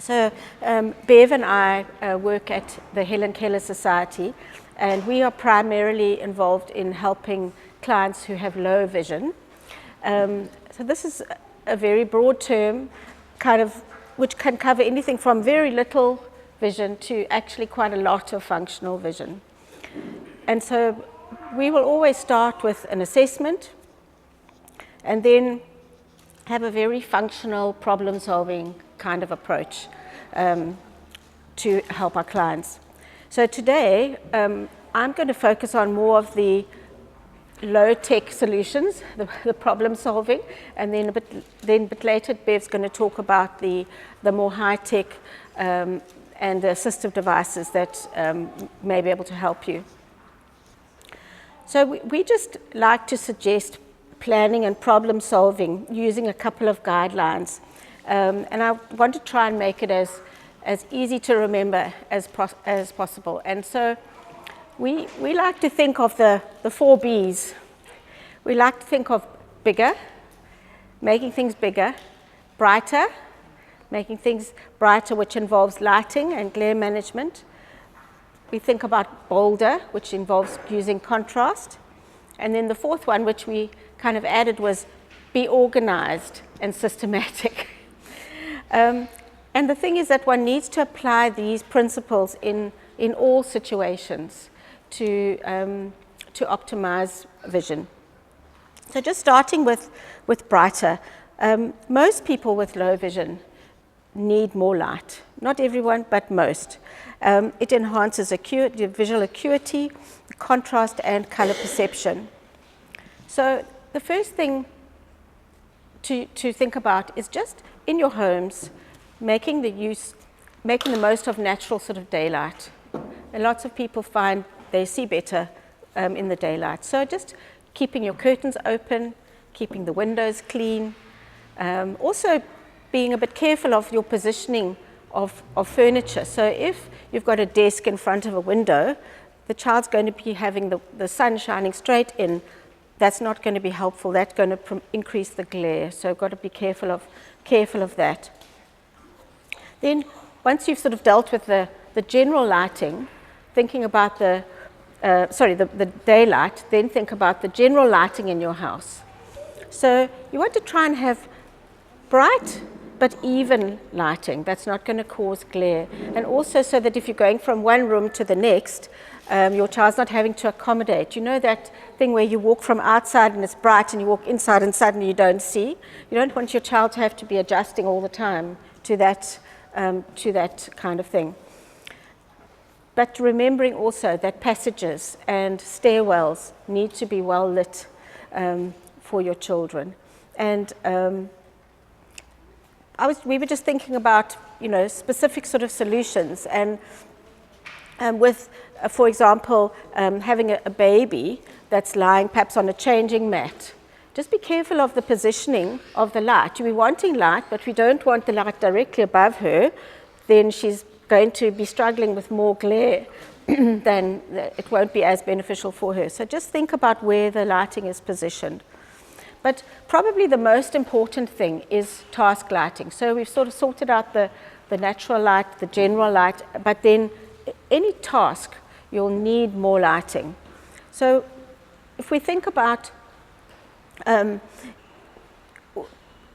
So Bev and I work at the Helen Keller Society, and we are primarily involved in helping clients who have low vision. So this is a very broad term, which can cover anything from very little vision to actually quite a lot of functional vision. And so we will always start with an assessment and then have a very functional problem-solving kind of approach to help our clients. So today, I'm going to focus on more of the low-tech solutions, the problem-solving, and then a bit later, Bev's going to talk about the more high-tech and the assistive devices that may be able to help you. So we just like to suggest planning and problem solving using a couple of guidelines. And I want to try and make it as easy to remember as possible. And so we like to think of the 4 B's. We like to think of bigger, making things bigger, brighter, making things brighter, which involves lighting and glare management. We think about bolder, which involves using contrast. And then the 4th one, which we kind of added, was be organized and systematic. And the thing is that one needs to apply these principles in all situations to optimize vision. So just starting with brighter, most people with low vision need more light. Not everyone, but most. It enhances visual acuity, contrast, and color perception. So the first thing to think about is just in your homes, making the most of natural sort of daylight. And lots of people find they see better in the daylight. So just keeping your curtains open, keeping the windows clean, also being a bit careful of your positioning of furniture. So if you've got a desk in front of a window, the child's going to be having the sun shining straight in. That's not going to be helpful. That's going to increase the glare. So you've got to be careful of that. Then once you've sort of dealt with the general lighting, thinking about the daylight, then think about the general lighting in your house. So you want to try and have bright but even lighting. That's not going to cause glare. And also so that if you're going from one room to the next, your child's not having to accommodate. You know that thing where you walk from outside and it's bright and you walk inside and suddenly you don't see? You don't want your child to have to be adjusting all the time to that kind of thing. But remembering also that passages and stairwells need to be well lit for your children. And we were just thinking about, specific sort of solutions, and with, for example, having a baby that's lying perhaps on a changing mat. Just be careful of the positioning of the light. You'll be wanting light, but we don't want the light directly above her. Then she's going to be struggling with more glare, then it won't be as beneficial for her. So just think about where the lighting is positioned. But probably the most important thing is task lighting. So we've sort of sorted out the natural light, the general light, but then any task, you'll need more lighting. So if we think about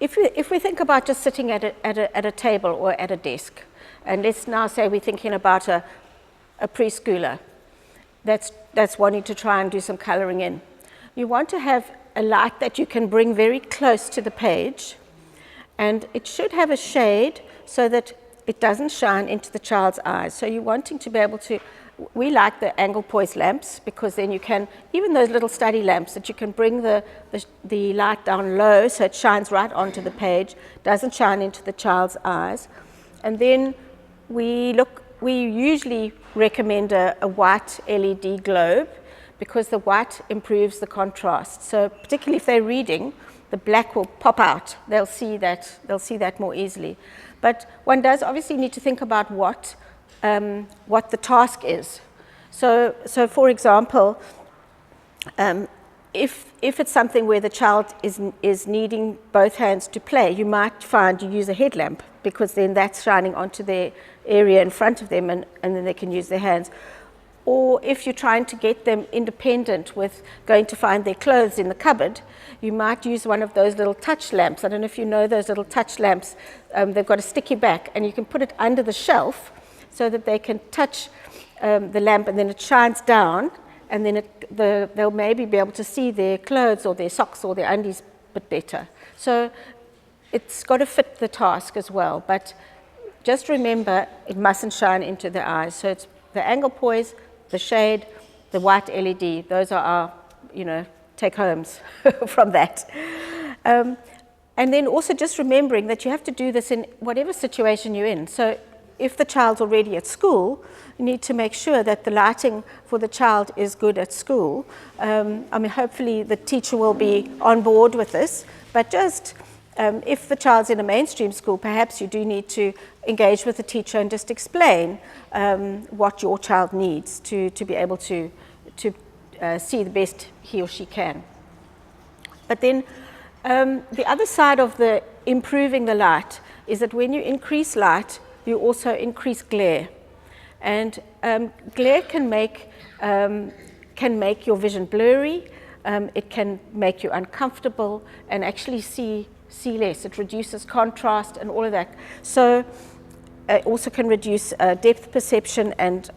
if we think about just sitting at a table or at a desk, and let's now say we're thinking about a preschooler that's wanting to try and do some coloring in. You want to have a light that you can bring very close to the page, and it should have a shade so that it doesn't shine into the child's eyes. So you're wanting to be able to, we like the angle poise lamps, because then you can, even those little study lamps, that you can bring the light down low so it shines right onto the page, doesn't shine into the child's eyes. And then we usually recommend a white LED globe, because the white improves the contrast. So particularly if they're reading, the black will pop out. They'll see that more easily. But one does obviously need to think about what the task is. So for example, if it's something where the child is needing both hands to play, you might find you use a headlamp, because then that's shining onto their area in front of them, and then they can use their hands. Or if you're trying to get them independent with going to find their clothes in the cupboard, you might use one of those little touch lamps. I don't know if you know those little touch lamps. They've got a sticky back, and you can put it under the shelf so that they can touch the lamp, and then it shines down, and then they'll maybe be able to see their clothes or their socks or their undies a bit better. So it's got to fit the task as well. But just remember, it mustn't shine into the eyes. So it's the angle poise, the shade, the white LED. Those are our, take-homes from that. And then also just remembering that you have to do this in whatever situation you're in. So if the child's already at school, you need to make sure that the lighting for the child is good at school. Hopefully the teacher will be on board with this, but just if the child's in a mainstream school, perhaps you do need to engage with the teacher and just explain what your child needs to be able to see the best he or she can. But then the other side of the improving the light is that when you increase light, you also increase glare. And glare can make your vision blurry, it can make you uncomfortable and actually see less. It reduces contrast and all of that. So it also can reduce depth perception, and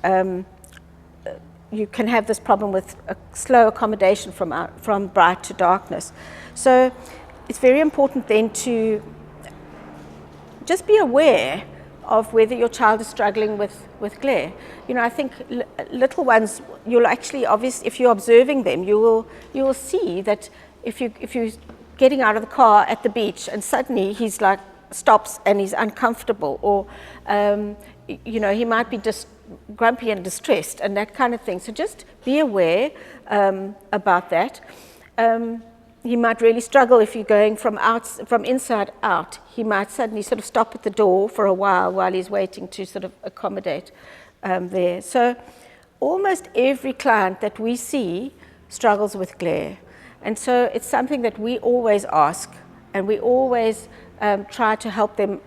you can have this problem with a slow accommodation from bright to darkness. So it's very important then to just be aware of whether your child is struggling with glare. I think little ones, you'll actually, obviously, if you're observing them, you will see that if you're getting out of the car at the beach and suddenly he's like stops and he's uncomfortable, or he might be just grumpy and distressed and that kind of thing. So just be aware about that. He might really struggle if you're going from inside out. He might suddenly sort of stop at the door for a while he's waiting to sort of accommodate there. So almost every client that we see struggles with glare. And so it's something that we always ask, and we always try to help them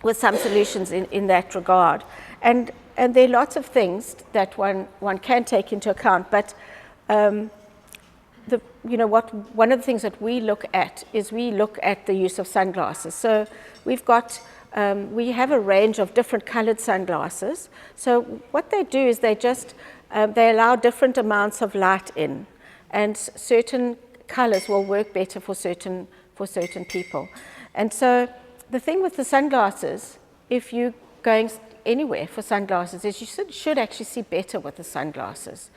with some solutions in that regard. And there are lots of things that one can take into account, but one of the things that we look at is we look at the use of sunglasses. So we have a range of different colored sunglasses. So what they do is they allow different amounts of light in, and certain colors will work better for certain people. And so the thing with the sunglasses, if you're going anywhere for sunglasses, is you should actually see better with the sunglasses.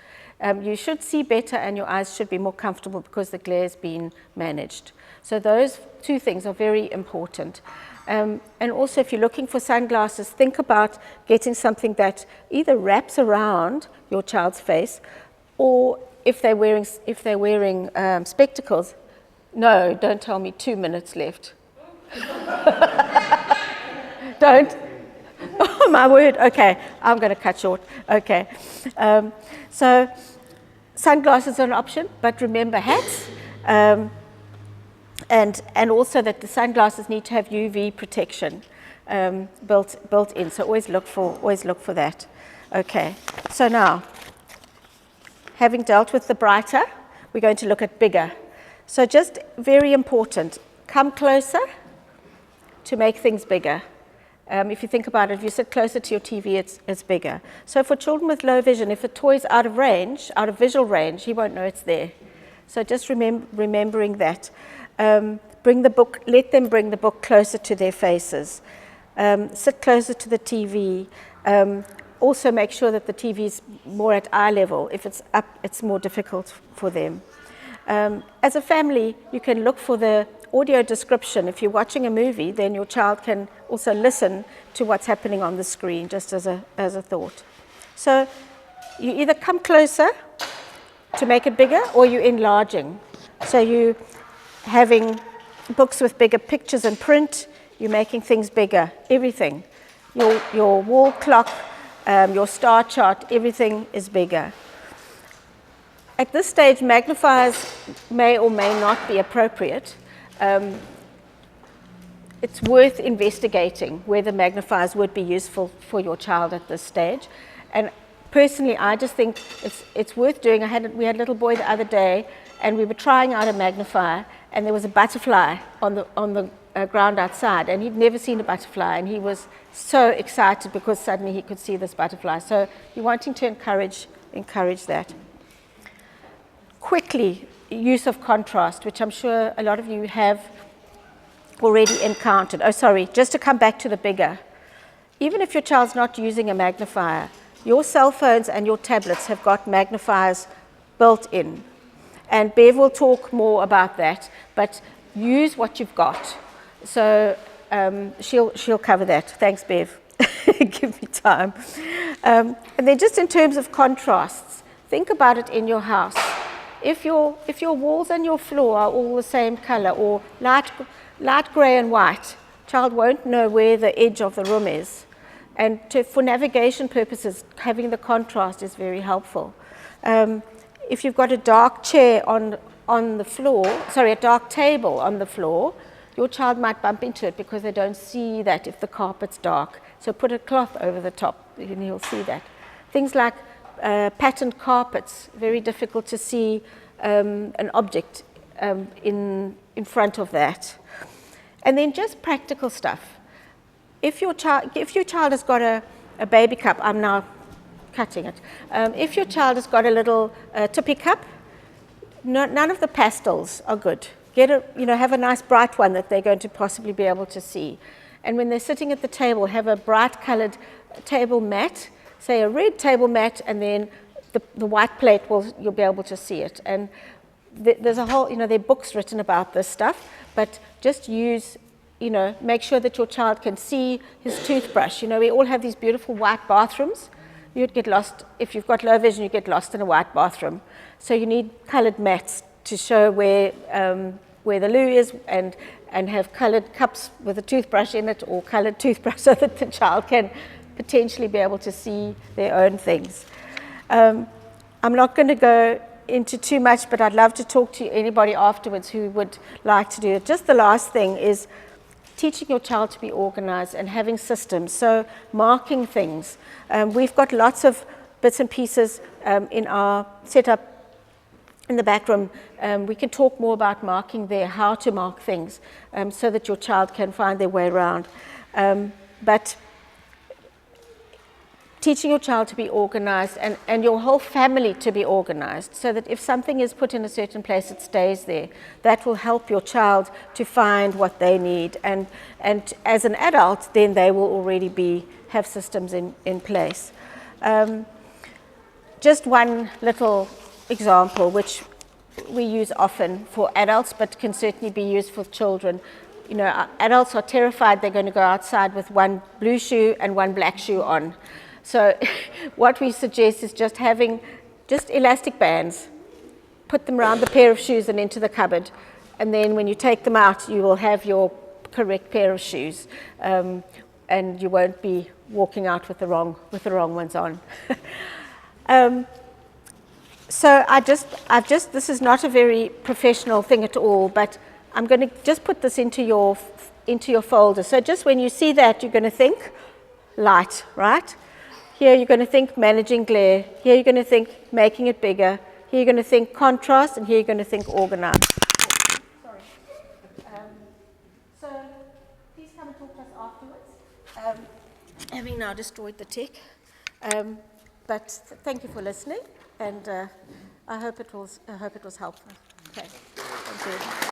You should see better, and your eyes should be more comfortable because the glare has been managed. So those two things are very important. And also, if you're looking for sunglasses, think about getting something that either wraps around your child's face, or if they're wearing spectacles. No, don't tell me 2 minutes left. Don't. Oh my word. Okay, I'm going to cut short. Okay. So sunglasses are an option, but remember hats, and also that the sunglasses need to have UV protection built in. So always look for that. Okay. So now, having dealt with the brighter, we're going to look at bigger. So just very important, come closer to make things bigger. If you think about it, if you sit closer to your TV, it's bigger. So for children with low vision, if a toy's out of visual range, he won't know it's there. So just remembering that. Let them bring the book closer to their faces. Sit closer to the TV. Also make sure that the TV is more at eye level. If it's up, it's more difficult for them. As a family, you can look for the audio description. If you're watching a movie, then your child can also listen to what's happening on the screen, just as a thought. So you either come closer to make it bigger, or you're enlarging. So you having books with bigger pictures and print, you're making things bigger, everything. Your wall clock, your star chart, everything is bigger. At this stage, magnifiers may or may not be appropriate. It's worth investigating whether magnifiers would be useful for your child at this stage. And personally, I just think it's worth doing. We had a little boy the other day, and we were trying out a magnifier, and there was a butterfly on the ground outside, and he'd never seen a butterfly, and he was so excited because suddenly he could see this butterfly. So you're wanting to encourage that. Quickly, use of contrast, which I'm sure a lot of you have already encountered. Oh, sorry, just to come back to the bigger. Even if your child's not using a magnifier, your cell phones and your tablets have got magnifiers built in. And Bev will talk more about that, but use what you've got. So she'll cover that. Thanks, Bev. Give me time. And then just in terms of contrasts, think about it in your house. If your walls and your floor are all the same color or light gray and white, child won't know where the edge of the room is. And for navigation purposes, having the contrast is very helpful. If you've got a dark chair on the floor, a dark table on the floor, your child might bump into it because they don't see that if the carpet's dark. So put a cloth over the top and he'll see that. Things like patterned carpets, very difficult to see an object in front of that. And then just practical stuff. If your child has got a baby cup, I'm now cutting it. If your child has got a little tippy cup, none of the pastels are good. Have a nice bright one that they're going to possibly be able to see. And when they're sitting at the table, have a bright colored table mat, say a red table mat, and then the white plate you'll be able to see it. And there's a whole, there are books written about this stuff, but just use, make sure that your child can see his toothbrush. We all have these beautiful white bathrooms. You'd get lost, if you've got low vision, you get lost in a white bathroom. So you need colored mats to show where the loo is and have colored cups with a toothbrush in it or colored toothbrush so that the child can potentially be able to see their own things. I'm not going to go into too much, but I'd love to talk to anybody afterwards who would like to do it. Just the last thing is teaching your child to be organized and having systems. So marking things. We've got lots of bits and pieces in our setup in the back room. We can talk more about marking there, how to mark things so that your child can find their way around. But teaching your child to be organized and your whole family to be organized so that if something is put in a certain place, it stays there. That will help your child to find what they need. And as an adult, then they will already have systems in place. Just one little example, which we use often for adults, but can certainly be used for children. Adults are terrified they're going to go outside with one blue shoe and one black shoe on. So what we suggest is just having elastic bands, put them around the pair of shoes and into the cupboard, and then when you take them out, you will have your correct pair of shoes, and you won't be walking out with the wrong ones on. So this is not a very professional thing at all, but I'm going to just put this into your folder. So just when you see that, you're going to think light, right? Here you're going to think managing glare. Here you're going to think making it bigger. Here you're going to think contrast, and here you're going to think organized. Sorry. So please come and talk to us afterwards. Having now destroyed the tech. But thank you for listening, and I hope it was helpful. Okay. Thank you.